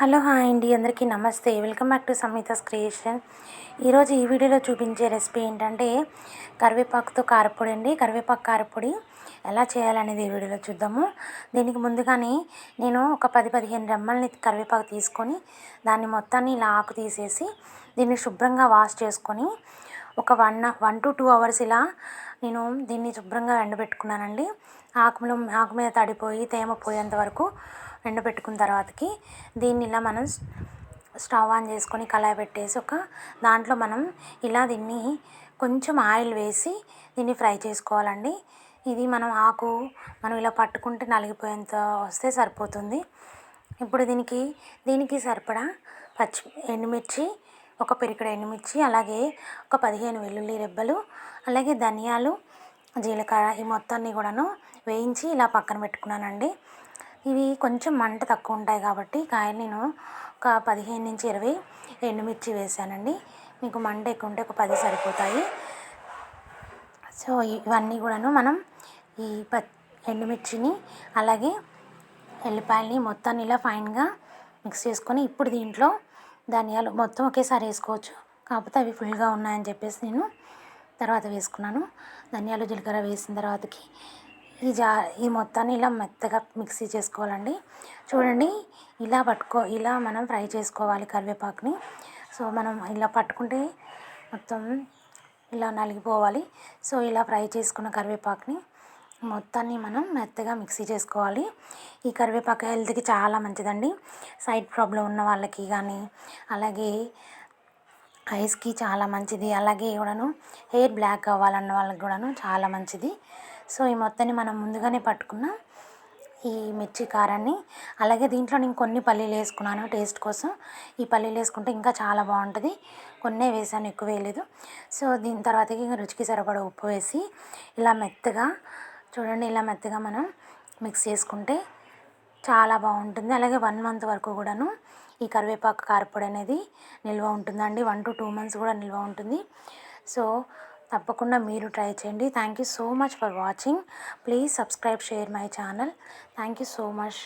Hello hi అండి, అందరికీ నమస్తే. Welcome back to Samhita's creation. ఈరోజు ఈ వీడియోలో చూపించే రెసిపీ ఏంటంటే కరివేపాకుతో కారపొడి అండి. కరివేపాకు కారపొడి ఎలా చేయాలనేది ఈ వీడియోలో చూద్దాము. దీనికి ముందుగానే నేను ఒక 10-15 రెమ్మల్ని కరివేపాకు తీసుకొని దాన్ని మొత్తాన్ని ఇలా ఆకు తీసేసి దీన్ని శుభ్రంగా వాష్ చేసుకొని ఒక 1 to 2 అవర్స్ ఇలా నేను దీన్ని శుభ్రంగా ఎండబెట్టుకున్నానండి. ఆకు మీద తడిపోయి తేమ పోయేంత వరకు ఎండబెట్టుకున్న తర్వాతకి దీన్ని ఇలా మనం స్టవ్ ఆన్ చేసుకొని కళాయి పెట్టేసి దాంట్లో మనం ఇలా దీన్ని కొంచెం ఆయిల్ వేసి దీన్ని ఫ్రై చేసుకోవాలండి. ఇది మనం ఇలా పట్టుకుంటే నలిగిపోయేంత వస్తే సరిపోతుంది. ఇప్పుడు దీనికి సరిపడా ఎండుమిర్చి, ఒక పిరికెడు ఎండుమిర్చి, అలాగే ఒక 15 వెల్లుల్లి రెబ్బలు, అలాగే ధనియాలు, జీలకర్ర ఈ మొత్తాన్ని కూడాను వేయించి ఇలా పక్కన పెట్టుకున్నానండి. ఇవి కొంచెం మంట తక్కువ ఉంటాయి కాబట్టి కాయలు నేను ఒక 15-20 ఎండుమిర్చి వేసానండి. మీకు మంట ఎక్కువ ఉంటే ఒక 10 సరిపోతాయి. సో ఇవన్నీ కూడాను మనం ఈ ఎండుమిర్చిని అలాగే ఎల్లిపాయలని మొత్తాన్ని ఇలా ఫైన్గా మిక్స్ చేసుకొని ఇప్పుడు దీంట్లో ధనియాలు మొత్తం ఒకేసారి వేసుకోవచ్చు, కాకపోతే అవి ఫుల్గా ఉన్నాయని చెప్పేసి నేను తర్వాత వేసుకున్నాను. ధనియాలు జీలకర్ర వేసిన తర్వాతకి ఈ మొత్తాన్ని ఇలా మెత్తగా మిక్సీ చేసుకోవాలండి. చూడండి, ఇలా మనం ఫ్రై చేసుకోవాలి కరివేపాకుని. సో మనం ఇలా పట్టుకుంటే మొత్తం ఇలా నలిగిపోవాలి. సో ఇలా ఫ్రై చేసుకున్న కరివేపాకుని మొత్తాన్ని మనం మెత్తగా మిక్సీ చేసుకోవాలి. ఈ కరివేపాకు హెల్త్కి చాలా మంచిదండి. సైట్ ప్రాబ్లం ఉన్న వాళ్ళకి కానీ, అలాగే ఐస్కి చాలా మంచిది. అలాగే కూడాను హెయిర్ బ్లాక్ అవ్వాలన్న వాళ్ళకి కూడాను చాలా మంచిది. సో ఈ మొత్తాన్ని మనం ముందుగానే పట్టుకున్న ఈ మిర్చి కారాన్ని, అలాగే దీంట్లో నేను కొన్ని పల్లీలు వేసుకున్నాను టేస్ట్ కోసం. ఈ పల్లీలు వేసుకుంటే ఇంకా చాలా బాగుంటుంది. కొన్నే వేసాను, ఎక్కువ వేయలేదు. సో దీని తర్వాతకి ఇంకా రుచికి సరిపడా ఉప్పు వేసి ఇలా మెత్తగా చూడండి, ఇలా మెత్తగా మనం మిక్స్ చేసుకుంటే చాలా బాగుంటుంది. అలాగే 1 month వరకు కూడాను ఈ కరివేపాకు కారపొడి అనేది నిల్వ ఉంటుందండి. 1 to 2 months కూడా నిల్వ ఉంటుంది. సో తప్పకుండా మీరు ట్రై చేయండి. Thank you so much for watching. Please subscribe, share my channel. Thank you so much.